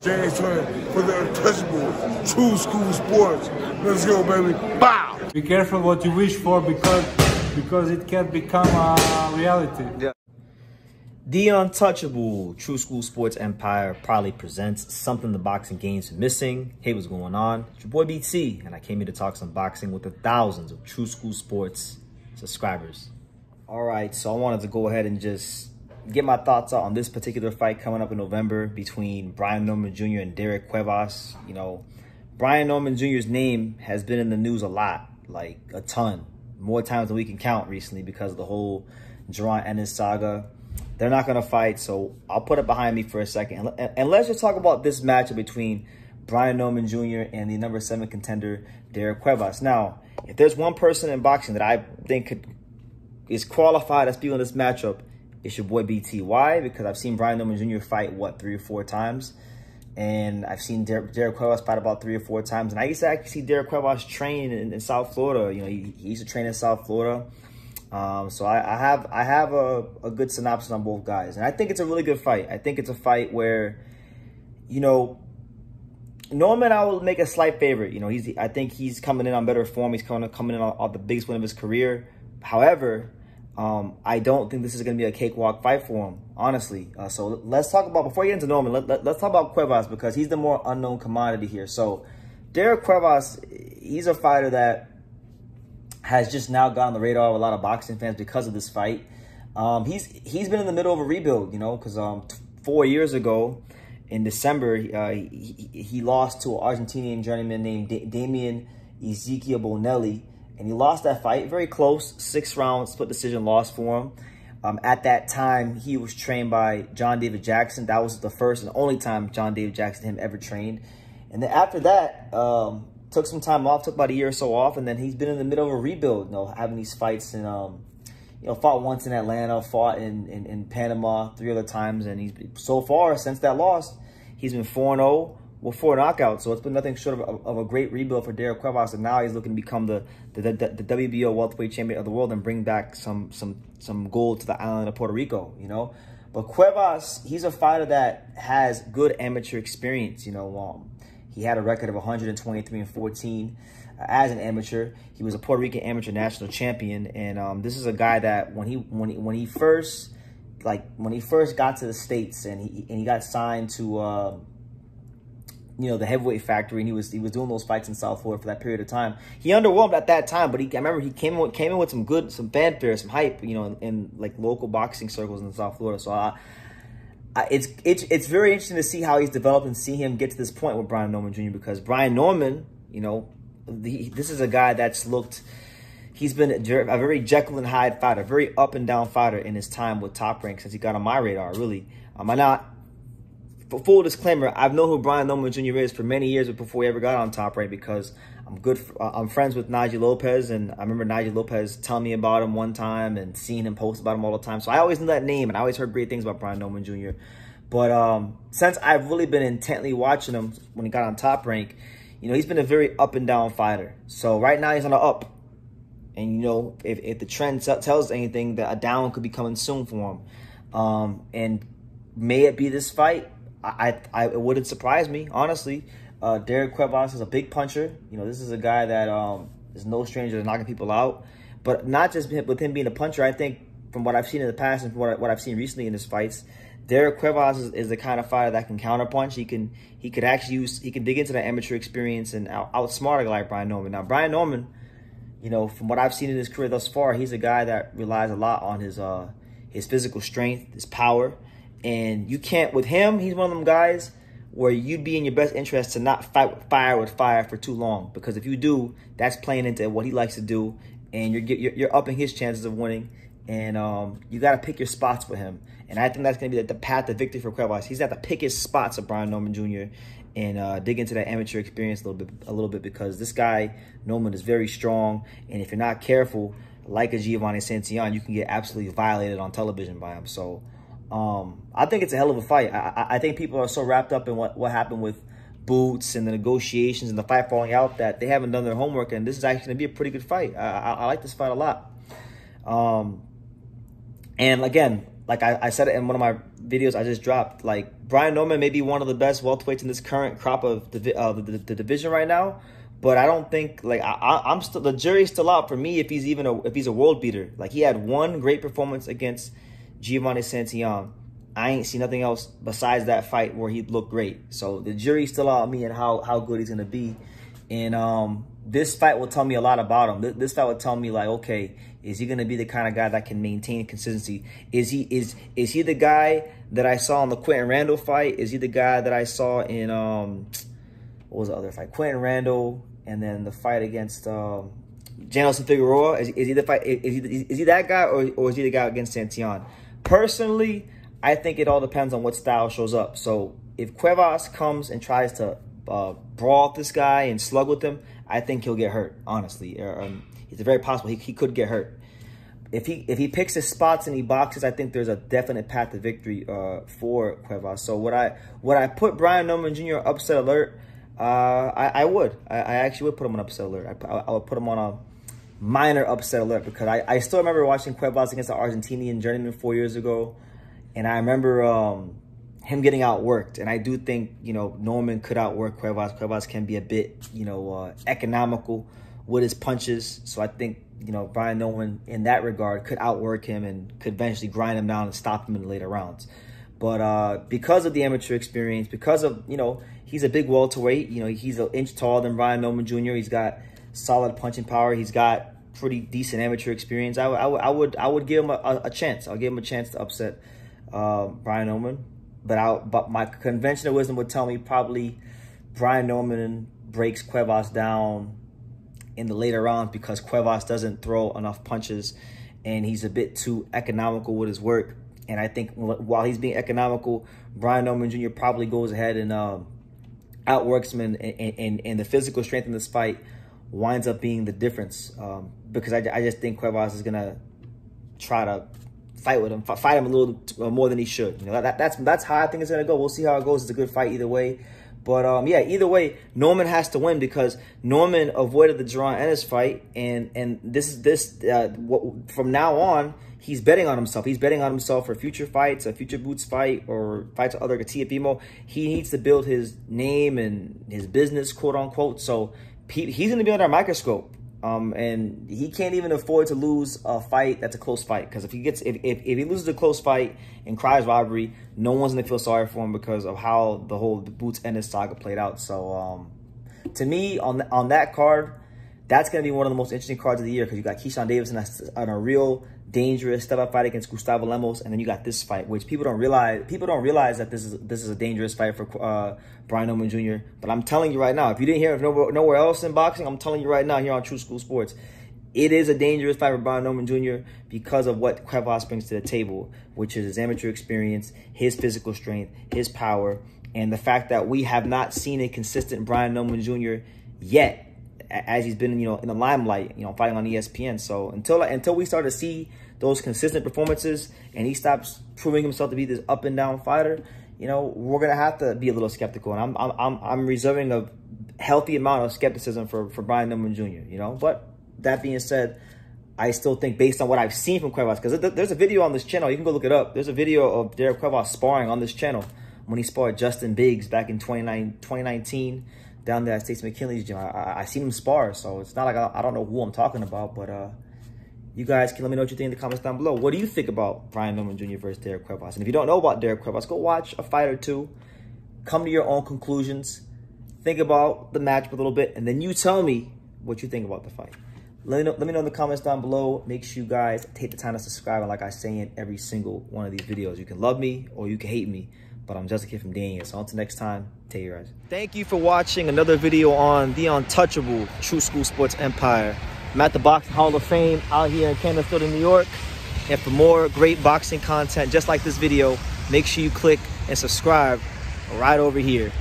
James for the untouchable, true school sports. Let's go, baby. Bow! Be careful what you wish for because it can become a reality. Yeah. The untouchable True School Sports Empire proudly presents something the boxing game's missing. Hey, what's going on? It's your boy BT, and I came here to talk some boxing with the thousands of True School Sports subscribers. All right, so I wanted to go ahead and just get my thoughts out on this particular fight coming up in November between Ennis-Norman Jr. and Derrieck Cuevas. You know, Ennis-Norman Jr.'s name has been in the news a lot, like a ton, more times than we can count recently because of the whole Ennis saga. They're not going to fight, so I'll put it behind me for a second. And let's just talk about this matchup between Ennis-Norman Jr. and the number 7 contender, Derrieck Cuevas. Now, if there's one person in boxing that I think is qualified to be in this matchup, it's your boy BT. Why? Because I've seen Ennis-Norman Jr. fight, what, 3 or 4 times? And I've seen Derrieck Cuevas fight about 3 or 4 times. And I used to actually see Derrieck Cuevas train in South Florida. You know, he used to train in South Florida. So I have a good synopsis on both guys. And I think it's a really good fight. I think it's a fight where, you know, Norman, I will make a slight favorite. You know, I think he's coming in on better form. He's coming in on the biggest win of his career. However, I don't think this is going to be a cakewalk fight for him, honestly. So let's talk about, before you get into Norman, let's talk about Cuevas because he's the more unknown commodity here. So Derrieck Cuevas, he's a fighter that has just now got on the radar of a lot of boxing fans because of this fight. He's been in the middle of a rebuild, you know, because 4 years ago in December, he lost to an Argentinian journeyman named Damian Ezekiel Bonelli. And he lost that fight, very close, 6-round split decision loss for him. At that time, he was trained by John David Jackson. That was the first and only time John David Jackson him ever trained. And then after that, took some time off, took about a year or so off, and then he's been in the middle of a rebuild, you know, having these fights and you know, fought once in Atlanta, fought in Panama 3 other times, and he's so far since that loss, he's been 4-0. With 4 knockouts, so it's been nothing short of a great rebuild for Derrieck Cuevas, and now he's looking to become the WBO welterweight champion of the world and bring back some gold to the island of Puerto Rico, you know. But Cuevas, he's a fighter that has good amateur experience, you know. He had a record of 123-14 as an amateur. He was a Puerto Rican amateur national champion, and this is a guy that when he first got to the States and he got signed to you know, the heavyweight factory, and he was doing those fights in South Florida for that period of time. He underwhelmed at that time, but I remember he came in with some fanfare, some hype, you know, in like local boxing circles in South Florida. So it's very interesting to see how he's developed and see him get to this point with Ennis-Norman Jr. because Ennis-Norman, you know, this is a guy that's he's been a very Jekyll and Hyde fighter, a very up and down fighter in his time with Top Rank since he got on my radar, really. For full disclaimer, I've known who Ennis-Norman Jr. is for many years before he ever got on Top Rank because I'm friends with Nigel Lopez, and I remember Nigel Lopez telling me about him one time and seeing him post about him all the time. So I always knew that name, and I always heard great things about Ennis-Norman Jr. But since I've really been intently watching him when he got on Top Rank, you know, he's been a very up and down fighter. So right now he's on the up. And, you know, if the trend tells anything, that a down could be coming soon for him. And may it be this fight? It wouldn't surprise me, honestly. Derrieck Cuevas is a big puncher. You know, this is a guy that is no stranger to knocking people out. But not just with him being a puncher. I think from what I've seen in the past and from what I've seen recently in his fights, Derrieck Cuevas is the kind of fighter that can counterpunch. He can dig into the amateur experience and outsmart a guy like Ennis-Norman. Now, Ennis-Norman, you know, from what I've seen in his career thus far, he's a guy that relies a lot on his physical strength, his power. And you can't, with him, he's one of them guys where you'd be in your best interest to not fight fire with fire for too long. Because if you do, that's playing into what he likes to do. And you're upping his chances of winning. And you got to pick your spots with him. And I think that's going to be the path to victory for Cuevas. He's got to pick his spots of Ennis-Norman Jr. and dig into that amateur experience a little bit because this guy, Norman, is very strong. And if you're not careful, like a Giovanni Santillan, you can get absolutely violated on television by him. So I think it's a hell of a fight. I think people are so wrapped up in what happened with Boots and the negotiations and the fight falling out that they haven't done their homework, and this is actually going to be a pretty good fight. I like this fight a lot. And again, like I said it in one of my videos I just dropped, like Brian Norman may be one of the best welterweights in this current crop of the division right now, but I don't think, like, I'm still, the jury's still out for me if he's a world beater. Like, he had one great performance against Giovanni Santillán. I ain't seen nothing else besides that fight where he looked great. So the jury's still out on me and how good he's gonna be. And this fight will tell me a lot about him. This fight will tell me, like, okay, is he going to be the kind of guy that can maintain consistency? Is he the guy that I saw in the Quentin Randall fight? Is he the guy that I saw in what was the other fight? Quentin Randall, and then the fight against Janelson Figueroa. Is he the fight? Is he that guy, or is he the guy against Santillán? Personally, I think it all depends on what style shows up. So if Cuevas comes and tries to brawl this guy and slug with him, I think he'll get hurt, honestly. It's very possible he could get hurt. If he picks his spots and he boxes, I think there's a definite path to victory for Cuevas. So would I put Brian Norman Jr. upset alert? I would. I actually would put him on upset alert. I would put him on a minor upset alert, because I still remember watching Cuevas against the Argentinian journeyman 4 years ago, and I remember him getting outworked. And I do think, you know, Norman could outwork Cuevas. Cuevas can be a bit, you know, economical with his punches. So I think, you know, Brian Norman in that regard could outwork him and could eventually grind him down and stop him in the later rounds. But because of the amateur experience, because of, you know, he's a big welterweight, you know, he's an inch taller than Brian Norman Jr. He's got solid punching power. He's got pretty decent amateur experience. I would give him a chance. I'll give him a chance to upset Brian Norman. But my conventional wisdom would tell me probably Brian Norman breaks Cuevas down in the later rounds, because Cuevas doesn't throw enough punches and he's a bit too economical with his work. And I think while he's being economical, Brian Norman Jr. probably goes ahead and outworks him, and the physical strength in this fight winds up being the difference, because I just think Cuevas is going to try to fight him a little more than he should. You know, that's how I think it's going to go. We'll see how it goes. It's a good fight either way. But yeah, either way, Norman has to win, because Norman avoided the Jerron Ennis fight, and from now on, he's betting on himself. He's betting on himself for future fights, a future Boots fight, or fights with other Tiafimo. He needs to build his name and his business, quote unquote. So he's going to be under a microscope, and he can't even afford to lose a fight that's a close fight, because if he loses a close fight and cries robbery, no one's gonna feel sorry for him because of how the whole Boots Ennis saga played out. So to me, on that card, that's gonna be one of the most interesting cards of the year, because you got Keyshawn Davis on a real dangerous step-up fight against Gustavo Lemos, and then you got this fight, which people don't realize that this is a dangerous fight for Brian Norman Jr. But I'm telling you right now, if you didn't hear it nowhere else in boxing, I'm telling you right now here on True School Sports, it is a dangerous fight for Brian Norman Jr. because of what Cuevas brings to the table, which is his amateur experience, his physical strength, his power, and the fact that we have not seen a consistent Brian Norman Jr. yet, as he's been, you know, in the limelight, you know, fighting on ESPN. So until we start to see those consistent performances and he stops proving himself to be this up and down fighter, you know, we're gonna have to be a little skeptical. And I'm reserving a healthy amount of skepticism for Brian Norman Jr. You know, but that being said, I still think, based on what I've seen from Cuevas, because there's a video on this channel, you can go look it up. There's a video of Derrieck Cuevas sparring on this channel when he sparred Justin Biggs back in 2019 down there at States McKinley's gym. I seen him spar, so it's not like I don't know who I'm talking about, but you guys can let me know what you think in the comments down below. What do you think about Brian Norman Jr. versus Derrieck Cuevas? And if you don't know about Derrieck Cuevas, go watch a fight or two, come to your own conclusions, think about the matchup a little bit, and then you tell me what you think about the fight. Let me know in the comments down below. Make sure you guys take the time to subscribe. And like I say in every single one of these videos, you can love me or you can hate me, but I'm just a kid from Daniel. So until next time, take care, guys. Thank you for watching another video on the untouchable True School Sports Empire. I'm at the Boxing Hall of Fame out here in Canterbury, New York. And for more great boxing content just like this video, make sure you click and subscribe right over here.